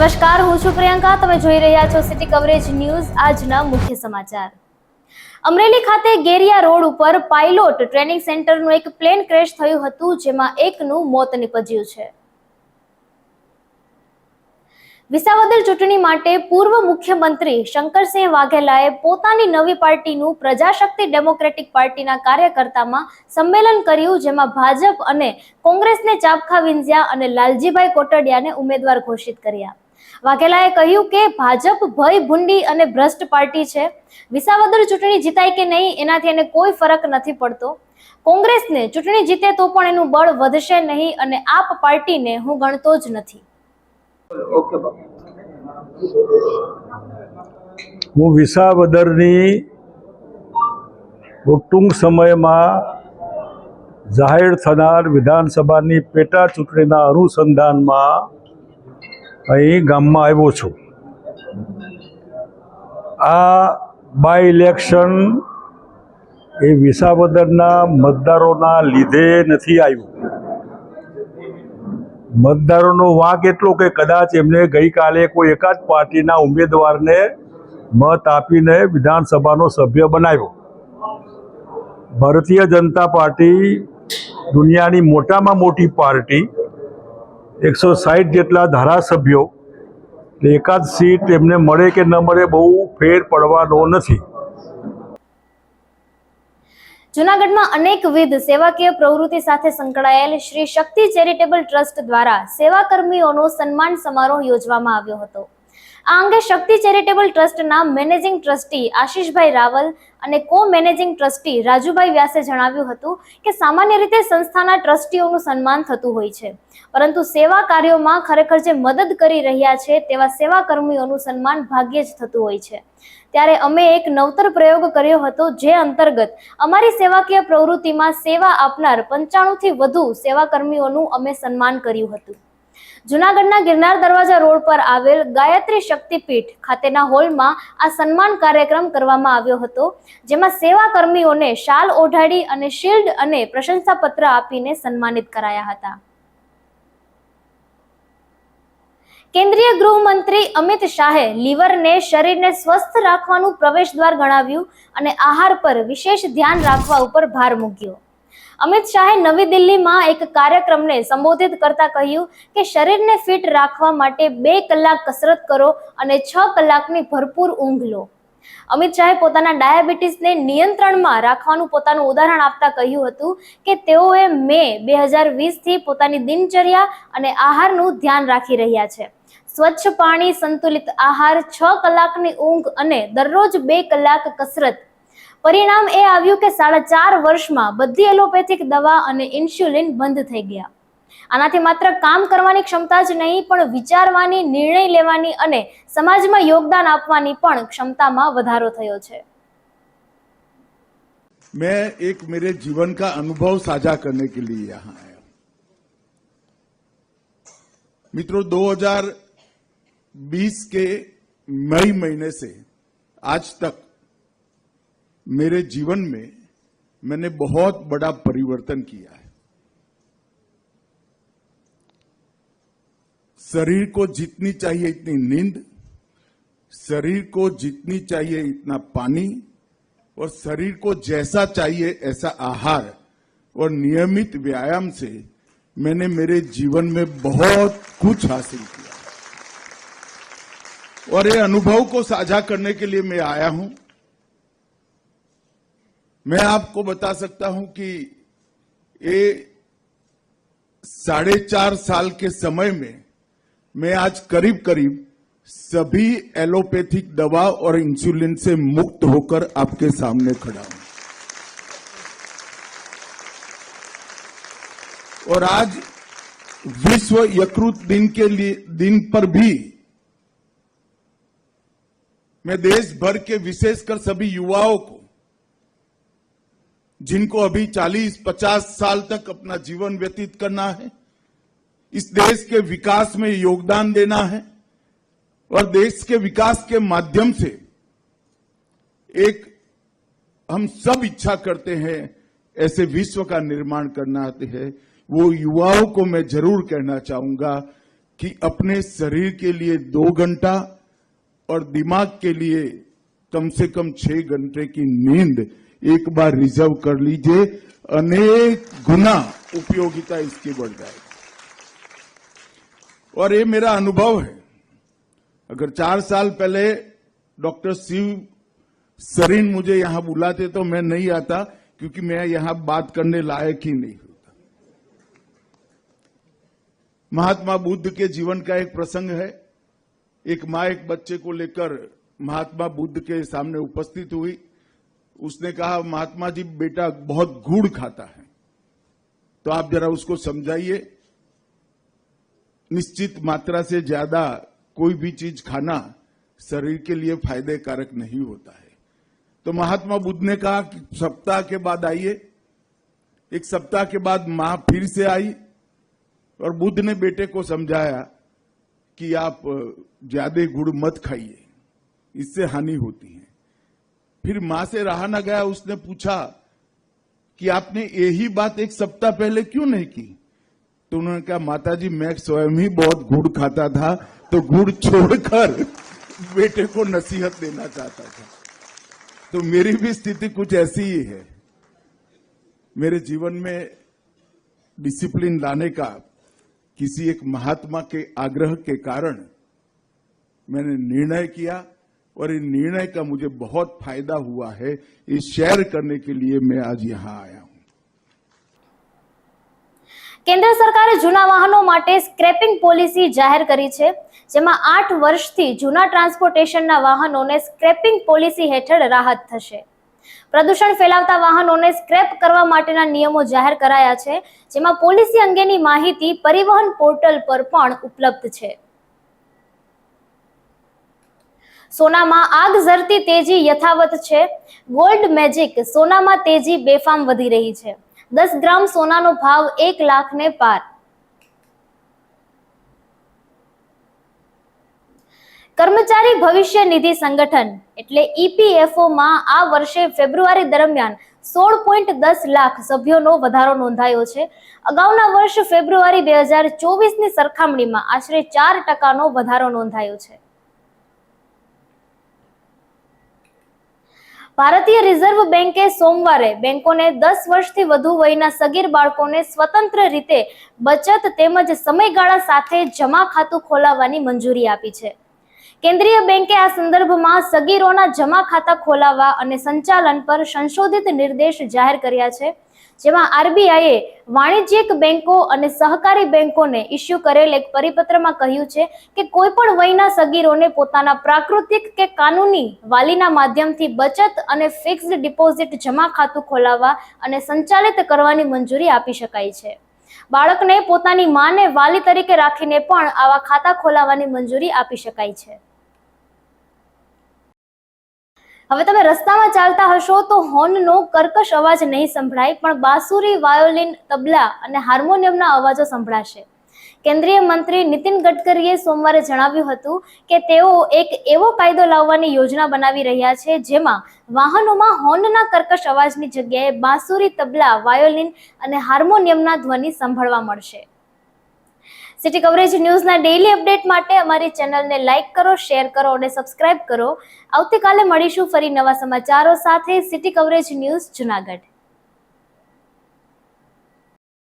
નમસ્કાર, હું છું પ્રિયંકા. તમે જોઈ રહ્યા છો સિટી કવરેજ ન્યૂઝ. આજના મુખ્ય સમાચાર. અમરેલી ખાતે ગેરિયા રોડ ઉપર પાયલોટ ટ્રેનિંગ સેન્ટરનું એક પ્લેન ક્રેશ થયું હતું, જેમાં એકનું મોત નીપજ્યું છે. વિસાવદર ચૂંટણી માટે પૂર્વ મુખ્યમંત્રી શંકરસિંહ વાઘેલાએ પોતાની નવી પાર્ટીનું પ્રજાશક્તિ ડેમોક્રેટિક પાર્ટીના કાર્યકર્તામાં સંમેલન કર્યું, જેમાં ભાજપ અને કોંગ્રેસને ચાબખા વીંઝ્યા અને લાલજીભાઈ કોટડિયાને ઉમેદવાર ઘોષિત કર્યા. વાઘેલાએ કહ્યું કે ભાજપ ભય ભૂંડી અને ભ્રષ્ટ પાર્ટી છે. વિસાવદર ચૂંટણી જીતાય કે નહીં એનાથી એને કોઈ ફરક નથી પડતો. કોંગ્રેસને ચૂંટણી જીતે તો પણ એનું બળ વધશે નહીં અને આપ પાર્ટીને હું ગણતો જ નથી. હું વિસાવદરની ટૂંક સમયમાં જાહેર થનાર વિધાનસભાની પેટા ચૂંટણીના અનુસંધાનમાં અહીં ગામમાં આવ્યો છું. આ બાય ઇલેક્શન એ વિસાવદરના મતદારોના લીધે નથી આવ્યું. મતદારોનો વાંક એટલો કે કદાચ એમને ગઈકાલે કોઈ એકાદ પાર્ટીના ઉમેદવારને મત આપીને વિધાનસભાનો સભ્ય બનાવ્યો. ભારતીય જનતા પાર્ટી દુનિયાની મોટામાં મોટી પાર્ટી, 160 જેટલા ધારાસભ્યો, એકાદ સીટ એમને મળે કે ન મળે બહુ ફેર પડવાનો નથી. જૂનાગઢમાં અનેકવિધ સેવાકીય પ્રવૃત્તિ સાથે સંકળાયેલ શ્રી શક્તિ ચેરિટેબલ ટ્રસ્ટ દ્વારા સેવાકર્મીઓનો સન્માન સમારોહ યોજવામાં આવ્યો હતો. આ અંગે શક્તિ ચેરિટેબલ ટ્રસ્ટના મેનેજિંગ ટ્રસ્ટી આશીષભાઈ રાવલ અને કો મેનેજિંગ ટ્રસ્ટી રાજુભાઈ વ્યાસે જણાવ્યું હતું કે સામાન્ય રીતે સંસ્થાના ટ્રસ્ટીઓનું સન્માન થતું હોય છે, પરંતુ સેવા કાર્યોમાં ખરેખર જે મદદ કરી રહ્યા છે તેવા સેવાકર્મીઓનું સન્માન ભાગ્યે જ થતું હોય છે. ત્યારે અમે એક નવતર પ્રયોગ કર્યો હતો, જે અંતર્ગત અમારી સેવાકીય પ્રવૃત્તિમાં સેવા આપનાર 95 થી વધુ સેવાકર્મીઓનું અમે સન્માન કર્યું હતું. જૂનાગઢના ગિરનાર દરવાજા રોડ પર આવેલ ગાયત્રી શક્તિપીઠ ખાતેના હોલમાં આ સન્માન કાર્યક્રમ કરવામાં આવ્યો હતો, જેમાં સેવાકર્મીઓને શાલ ઓઢાડી અને શિલ્ડ અને પ્રશંસાપત્ર આપીને સન્માનિત કરાયા હતા. કેન્દ્રીય ગૃહમંત્રી અમિત શાહે લીવરને શરીરને સ્વસ્થ રાખવાનું પ્રવેશદ્વાર ગણાવ્યું અને આહાર પર વિશેષ ધ્યાન રાખવા ઉપર ભાર મૂક્યો. અમિત શાહે નવી દિલ્હીમાં એક કાર્યક્રમને સંબોધિત કરતા કહ્યું કે શરીરને ફિટ રાખવા માટે 2 કલાક કસરત કરો અને 6 કલાકની ભરપૂર ઊંઘ લો. અમિત શાહે પોતાના ડાયાબિટીસને નિયંત્રણમાં રાખવાનું પોતાનું ઉદાહરણ આપતા કહ્યું હતું કે તેઓએ મે 2020 થી પોતાની દિનચર્યા અને આહારનું ધ્યાન રાખી રહ્યા છે. સ્વચ્છ પાણી, સંતુલિત આહાર, 6 કલાકની ઊંઘ અને દરરોજ 2 કલાક કસરત. પરિણામ એ આવ્યું કે 4.5 વર્ષમાં બધી એલોપેથિક દવા અને ઇન્સ્યુલિન બંધ થઈ ગયા. આનાથી માત્ર કામ કરવાની ક્ષમતા જ નહીં, પણ વિચારવાની, નિર્ણય લેવાની અને સમાજમાં યોગદાન આપવાની પણ क्षमता વધારો થયો છે. मैं एक मेरे जीवन का अनुभव साझा करने के लिए यहाँ आया. मित्रों, 2020 के मई महीने से आज तक मेरे जीवन में मैंने बहुत बड़ा परिवर्तन किया है. शरीर को जितनी चाहिए इतनी नींद, शरीर को जितनी चाहिए इतना पानी और शरीर को जैसा चाहिए ऐसा आहार और नियमित व्यायाम से मैंने मेरे जीवन में बहुत कुछ हासिल किया और ये अनुभव को साझा करने के लिए मैं आया हूं. मैं आपको बता सकता हूं कि ये 4.5 साल के समय में मैं आज करीब करीब सभी एलोपैथिक दवा और इंसुलिन से मुक्त होकर आपके सामने खड़ा हूं. और आज विश्व यकृत दिन पर भी मैं देश भर के विशेषकर सभी युवाओं को, जिनको अभी 40-50 साल तक अपना जीवन व्यतीत करना है, इस देश के विकास में योगदान देना है और देश के विकास के माध्यम से एक हम सब इच्छा करते हैं ऐसे विश्व का निर्माण करना है, वो युवाओं को मैं जरूर कहना चाहूंगा कि अपने शरीर के लिए 2 घंटा और दिमाग के लिए कम से कम 6 घंटे की नींद एक बार रिजर्व कर लीजिए, अनेक गुना उपयोगिता इसकी बढ़ जाएगी। और ये मेरा अनुभव है। अगर 4 साल पहले डॉक्टर शिव सरीन मुझे यहां बुलाते तो मैं नहीं आता, क्योंकि मैं यहां बात करने लायक ही नहीं होता। महात्मा बुद्ध के जीवन का एक प्रसंग है। एक मां एक बच्चे को लेकर महात्मा बुद्ध के सामने उपस्थित हुई। उसने कहा, महात्मा जी, बेटा बहुत गुड़ खाता है, तो आप जरा उसको समझाइए, निश्चित मात्रा से ज्यादा कोई भी चीज खाना शरीर के लिए फायदे कारक नहीं होता है। तो महात्मा बुद्ध ने कहा कि सप्ताह के बाद आइए। एक सप्ताह के बाद मां फिर से आई और बुद्ध ने बेटे को समझाया कि आप ज्यादा गुड़ मत खाइए, इससे हानि होती है। फिर मां से रहा न गया, उसने पूछा कि आपने यही बात एक सप्ताह पहले क्यों नहीं की? तो उन्होंने कहा, माताजी, मैं स्वयं ही बहुत गुड़ खाता था, तो गुड़ छोड़कर बेटे को नसीहत देना चाहता था। तो मेरी भी स्थिति कुछ ऐसी ही है। मेरे जीवन में डिसिप्लिन लाने का किसी एक महात्मा के आग्रह के कारण मैंने निर्णय किया, और इन निर्णय का मुझे बहुत फायदा हुआ है। ये शेयर करने के लिए मैं आज यहां आया हूं। કેન્દ્ર સરકારે જૂના વાહનો માટે સ્ક્રેપિંગ પોલિસી જાહેર કરી છે, જેમાં 8 વર્ષથી જૂના ટ્રાન્સપોર્ટેશનના વાહનોને સ્ક્રેપિંગ પોલિસી હેઠળ રાહત થશે। પ્રદૂષણ ફેલાવતા વાહનોને સ્ક્રેપ કરવા માટેના નિયમો જાહેર કરાયા છે, જેમાં પોલિસી અંગેની માહિતી પરિવહન પોર્ટલ પર પણ ઉપલબ્ધ છે। સોનામાં આગ ઝરતી તેજી યથાવત છે। ગોલ્ડ મેજિક સોનામાં તેજી બેફામ વધી રહી છે। 10 ગ્રામ સોનાનો ભાવ 1 લાખ ને પાર। કર્મચારી ભવિષ્ય નિધિ સંગઠન એટલે ઈપીએફઓ માં આ વર્ષે ફેબ્રુઆરી દરમિયાન 16.10 લાખ સભ્યોનો વધારો નોંધાયો છે। અગાઉના વર્ષ ફેબ્રુઆરી 2024 ની સરખામણીમાં આશરે 4% વધારો નોંધાયો છે। ભારતીય રિઝર્વ બેંકે સોમવારે બેંકોને 10 વર્ષથી વધુ વયના સગીર બાળકોને સ્વતંત્ર રીતે બચત તેમજ સમયગાળા સાથે જમા ખાતું ખોલાવવાની મંજૂરી આપી છે। કેન્દ્રીય બેંકે આ સંદર્ભમાં સગીરોના જમા ખાતા ખોલાવવા અને સંચાલન પર સંશોધિત નિર્દેશ જાહેર કર્યા છે, જેમાં આરબીઆઈએ વાણિજ્યિક બેંકો અને સહકારી બેંકોને ઇસ્યુ કરેલ એક પરિપત્રમાં કહ્યું છે કે કોઈપણ વયના સગીરોને પોતાના પ્રાકૃતિક કે કાનૂની વાલીના માધ્યમથી બચત અને ફિક્સ્ડ ડિપોઝિટ જમા ખાતું ખોલાવવા અને સંચાલિત કરવાની મંજૂરી આપી શકાય છે। બાળકને પોતાની માને વાલી તરીકે રાખીને પણ આવા ખાતા ખોલાવવાની મંજૂરી આપી શકાય છે। હવે તમે રસ્તામાં ચાલતા હશો તો હોર્નનો કર્કશ અવાજ નહીં સંભળાય, પણ બાંસુરી, વાયોલિન, તબલા અને હાર્મોનિયમના અવાજો સંભળાશે। કેન્દ્રીય મંત્રી નીતિન ગડકરીએ સોમવારે જણાવ્યું હતું કે તેઓ એક એવો કાયદો લાવવાની યોજના બનાવી રહ્યા છે જેમાં વાહનોમાં હોર્નના કર્કશ અવાજની જગ્યાએ બાંસુરી, તબલા, વાયોલિન અને હાર્મોનિયમના ધ્વનિ સાંભળવા મળશે। સિટી કવરેજ ન્યૂઝના ડેઇલી અપડેટ માટે અમારી ચેનલને લાઇક કરો, શેર કરો અને સબસ્ક્રાઇબ કરો। આવતીકાલે મળીશું ફરી નવા સમાચારો સાથે। City coverage news Junagadh.